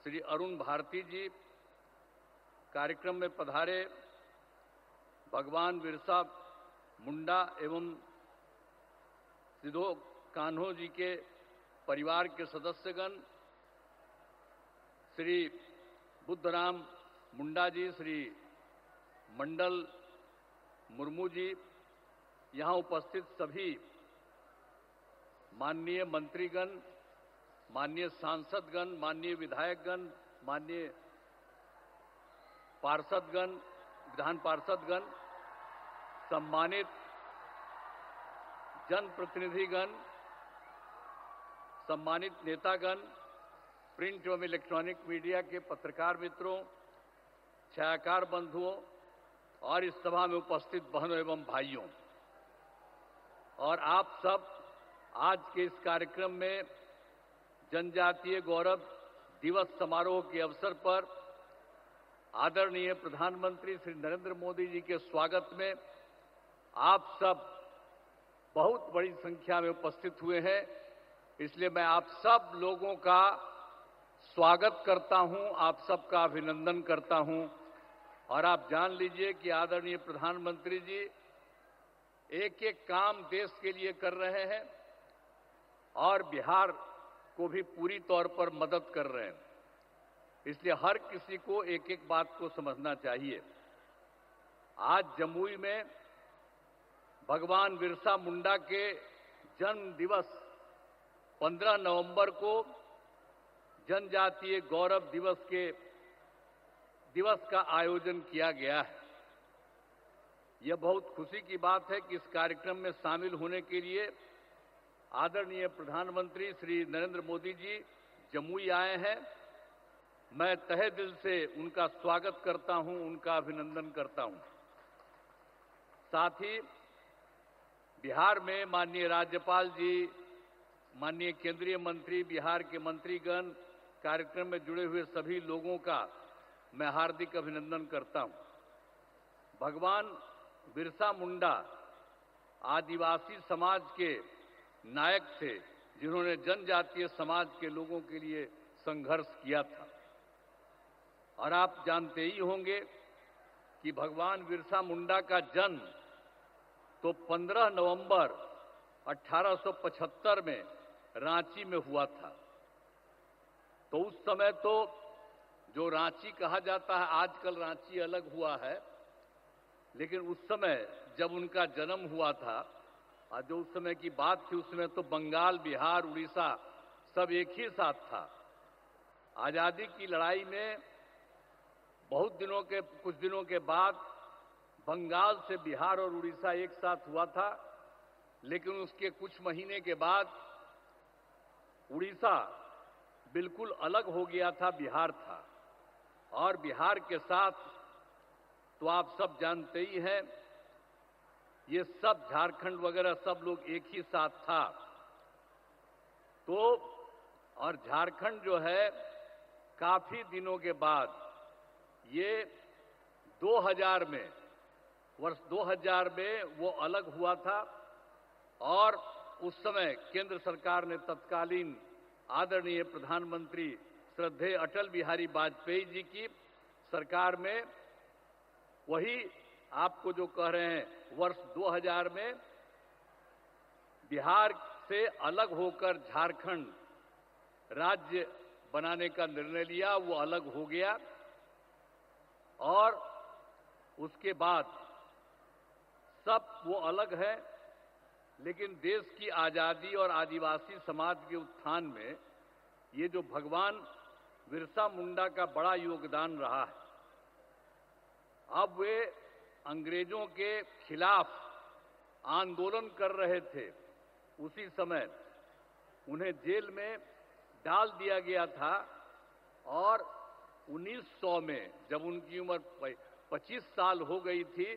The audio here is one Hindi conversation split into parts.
श्री अरुण भारती जी कार्यक्रम में पधारे। भगवान बिरसा मुंडा एवं सिद्धो कान्हो जी के परिवार के सदस्यगण, श्री बुद्धराम मुंडा जी, श्री मंडल मुर्मू जी, यहाँ उपस्थित सभी माननीय मंत्रीगण, माननीय सांसदगण, माननीय विधायकगण, माननीय पार्षदगण, विधान पार्षदगण, सम्मानित जनप्रतिनिधिगण, सम्मानित नेतागण, प्रिंट एवं इलेक्ट्रॉनिक मीडिया के पत्रकार मित्रों, छायाकार बंधुओं और इस सभा में उपस्थित बहनों एवं भाइयों, और आप सब आज के इस कार्यक्रम में जनजातीय गौरव दिवस समारोह के अवसर पर आदरणीय प्रधानमंत्री श्री नरेंद्र मोदी जी के स्वागत में आप सब बहुत बड़ी संख्या में उपस्थित हुए हैं। इसलिए मैं आप सब लोगों का स्वागत करता हूं, आप सबका अभिनंदन करता हूं। और आप जान लीजिए कि आदरणीय प्रधानमंत्री जी एक एक काम देश के लिए कर रहे हैं और बिहार को भी पूरी तौर पर मदद कर रहे हैं। इसलिए हर किसी को एक एक बात को समझना चाहिए। आज जमुई में भगवान बिरसा मुंडा के जन्म दिवस 15 नवंबर को जनजातीय गौरव दिवस का आयोजन किया गया है। यह बहुत खुशी की बात है कि इस कार्यक्रम में शामिल होने के लिए आदरणीय प्रधानमंत्री श्री नरेंद्र मोदी जी जमुई आए हैं। मैं तहे दिल से उनका स्वागत करता हूं, उनका अभिनंदन करता हूं। साथ ही बिहार में माननीय राज्यपाल जी, माननीय केंद्रीय मंत्री, बिहार के मंत्रीगण, कार्यक्रम में जुड़े हुए सभी लोगों का मैं हार्दिक अभिनंदन करता हूं। भगवान बिरसा मुंडा आदिवासी समाज के नायक थे, जिन्होंने जनजातीय समाज के लोगों के लिए संघर्ष किया था। और आप जानते ही होंगे कि भगवान बिरसा मुंडा का जन्म तो 15 नवंबर 1875 में रांची में हुआ था। तो उस समय तो जो रांची कहा जाता है, आजकल रांची अलग हुआ है, लेकिन उस समय जब उनका जन्म हुआ था और जो उस समय की बात थी, उसमें तो बंगाल, बिहार, उड़ीसा सब एक ही साथ था। आजादी की लड़ाई में कुछ दिनों के बाद बंगाल से बिहार और उड़ीसा एक साथ हुआ था, लेकिन उसके कुछ महीने के बाद उड़ीसा बिल्कुल अलग हो गया था, बिहार था। और बिहार के साथ तो आप सब जानते ही हैं, ये सब झारखंड वगैरह सब लोग एक ही साथ था। तो और झारखंड जो है काफी दिनों के बाद ये 2000 में, वर्ष 2000 में वो अलग हुआ था। और उस समय केंद्र सरकार ने तत्कालीन आदरणीय प्रधानमंत्री श्रद्धेय अटल बिहारी वाजपेयी जी की सरकार में वही आपको जो कह रहे हैं, वर्ष 2000 में बिहार से अलग होकर झारखंड राज्य बनाने का निर्णय लिया। वो अलग हो गया और उसके बाद सब वो अलग है, लेकिन देश की आजादी और आदिवासी समाज के उत्थान में ये जो भगवान बिरसा मुंडा का बड़ा योगदान रहा है। अब वे अंग्रेजों के खिलाफ आंदोलन कर रहे थे, उसी समय उन्हें जेल में डाल दिया गया था। और 1900 में जब उनकी उम्र 25 साल हो गई थी,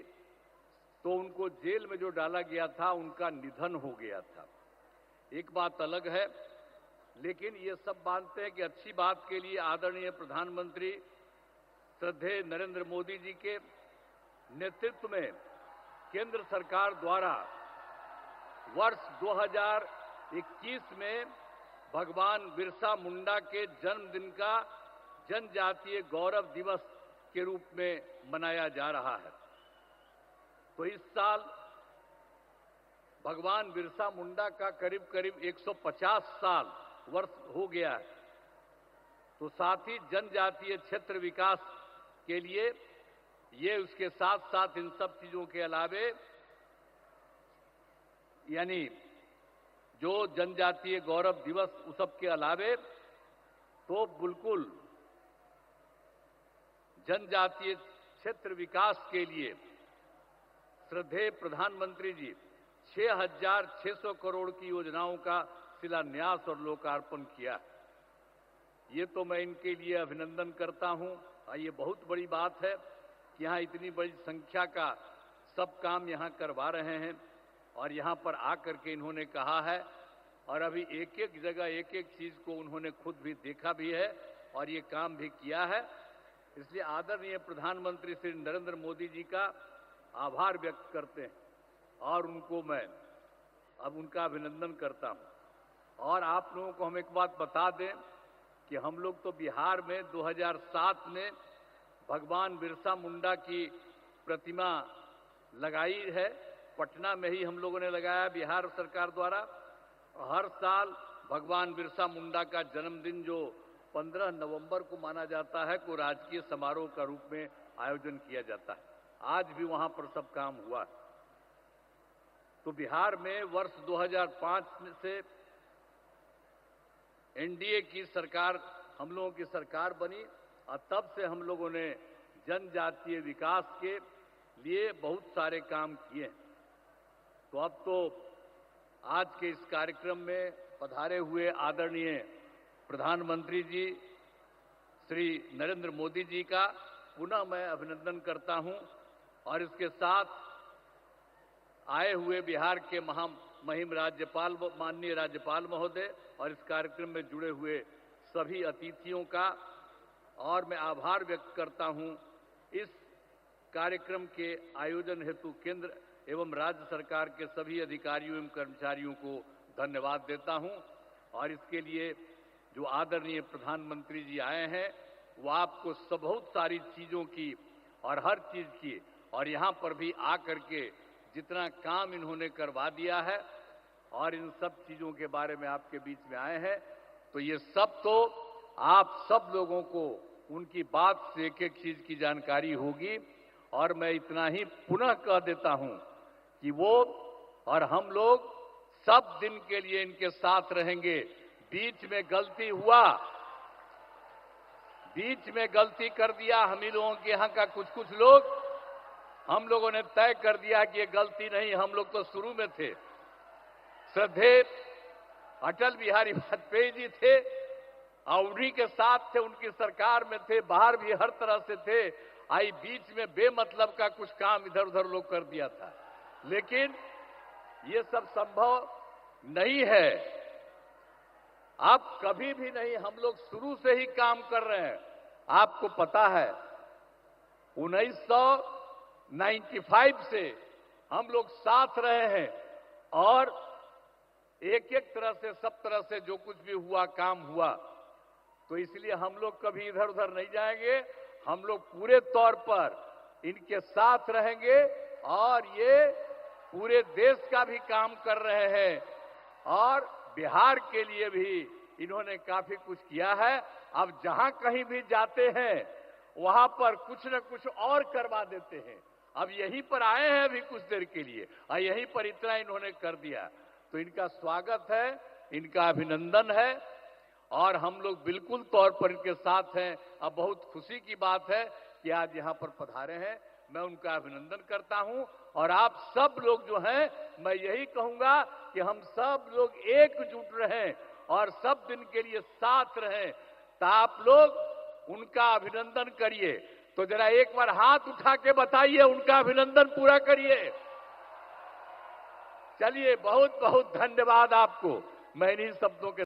तो उनको जेल में जो डाला गया था, उनका निधन हो गया था। एक बात अलग है, लेकिन ये सब मानते हैं कि अच्छी बात के लिए आदरणीय प्रधानमंत्री श्रद्धेय नरेंद्र मोदी जी के नेतृत्व में केंद्र सरकार द्वारा वर्ष 2021 में भगवान बिरसा मुंडा के जन्मदिन का जनजातीय गौरव दिवस के रूप में मनाया जा रहा है। तो इस साल भगवान बिरसा मुंडा का करीब करीब 150 साल वर्ष हो गया है। तो साथ ही जनजातीय क्षेत्र विकास के लिए ये उसके साथ साथ इन सब चीजों के अलावे यानी जो जनजातीय गौरव दिवस उस सब के अलावे तो बिल्कुल जनजातीय क्षेत्र विकास के लिए श्रद्धेय प्रधानमंत्री जी 6,600 करोड़ की योजनाओं का शिलान्यास और लोकार्पण किया। ये तो मैं इनके लिए अभिनंदन करता हूं। ये बहुत बड़ी बात है कि यहाँ इतनी बड़ी संख्या का सब काम यहाँ करवा रहे हैं और यहाँ पर आकर के इन्होंने कहा है और अभी एक एक जगह एक एक चीज को उन्होंने खुद भी देखा भी है और ये काम भी किया है। इसलिए आदरणीय प्रधानमंत्री श्री नरेंद्र मोदी जी का आभार व्यक्त करते हैं और उनको मैं अब उनका अभिनंदन करता हूं। और आप लोगों को हम एक बात बता दें कि हम लोग तो बिहार में 2007 में भगवान बिरसा मुंडा की प्रतिमा लगाई है। पटना में ही हम लोगों ने लगाया बिहार सरकार द्वारा। हर साल भगवान बिरसा मुंडा का जन्मदिन जो 15 नवंबर को माना जाता है को राजकीय समारोह का रूप में आयोजन किया जाता है। आज भी वहां पर सब काम हुआ। तो बिहार में वर्ष 2005 से एनडीए की सरकार हम लोगों की सरकार बनी और तब से हम लोगों ने जनजातीय विकास के लिए बहुत सारे काम किए। तो अब तो आज के इस कार्यक्रम में पधारे हुए आदरणीय प्रधानमंत्री जी श्री नरेंद्र मोदी जी का पुनः मैं अभिनंदन करता हूं और इसके साथ आए हुए बिहार के महिम राज्यपाल माननीय राज्यपाल महोदय और इस कार्यक्रम में जुड़े हुए सभी अतिथियों का और मैं आभार व्यक्त करता हूं। इस कार्यक्रम के आयोजन हेतु केंद्र एवं राज्य सरकार के सभी अधिकारियों एवं कर्मचारियों को धन्यवाद देता हूं और इसके लिए जो आदरणीय प्रधानमंत्री जी आए हैं वो आपको बहुत सारी चीजों की और हर चीज की और यहाँ पर भी आकर के जितना काम इन्होंने करवा दिया है और इन सब चीजों के बारे में आपके बीच में आए हैं। तो ये सब तो आप सब लोगों को उनकी बात से एक एक चीज की जानकारी होगी और मैं इतना ही पुनः कह देता हूं कि वो और हम लोग सब दिन के लिए इनके साथ रहेंगे। बीच में गलती हुआ, बीच में गलती कर दिया हम ही लोगों के यहाँ का कुछ लोग, हम लोगों ने तय कर दिया कि ये गलती नहीं, हम लोग तो शुरू में थे। श्रद्धेय अटल बिहारी वाजपेयी जी थे और उन्हीं के साथ थे, उनकी सरकार में थे, बाहर भी हर तरह से थे। आई बीच में बेमतलब का कुछ काम इधर उधर लोग कर दिया था, लेकिन ये सब संभव नहीं है। आप कभी भी नहीं, हम लोग शुरू से ही काम कर रहे हैं। आपको पता है 1995 से हम लोग साथ रहे हैं और एक एक तरह से सब तरह से जो कुछ भी हुआ काम हुआ। तो इसलिए हम लोग कभी इधर उधर नहीं जाएंगे, हम लोग पूरे तौर पर इनके साथ रहेंगे और ये पूरे देश का भी काम कर रहे हैं और बिहार के लिए भी इन्होंने काफी कुछ किया है। अब जहां कहीं भी जाते हैं वहां पर कुछ न कुछ और करवा देते हैं। अब यहीं पर आए हैं अभी कुछ देर के लिए और यहीं पर इतना इन्होंने कर दिया। तो इनका स्वागत है, इनका अभिनंदन है और हम लोग बिल्कुल तौर पर इनके साथ हैं। अब बहुत खुशी की बात है कि आज यहां पर पधारे हैं, मैं उनका अभिनंदन करता हूं और आप सब लोग जो हैं, मैं यही कहूंगा कि हम सब लोग एकजुट रहें और सब दिन के लिए साथ रहें। तो आप लोग उनका अभिनंदन करिए। तो जरा एक बार हाथ उठा के बताइए, उनका अभिनंदन पूरा करिए। चलिए, बहुत बहुत धन्यवाद आपको। मैं इन्हीं शब्दों के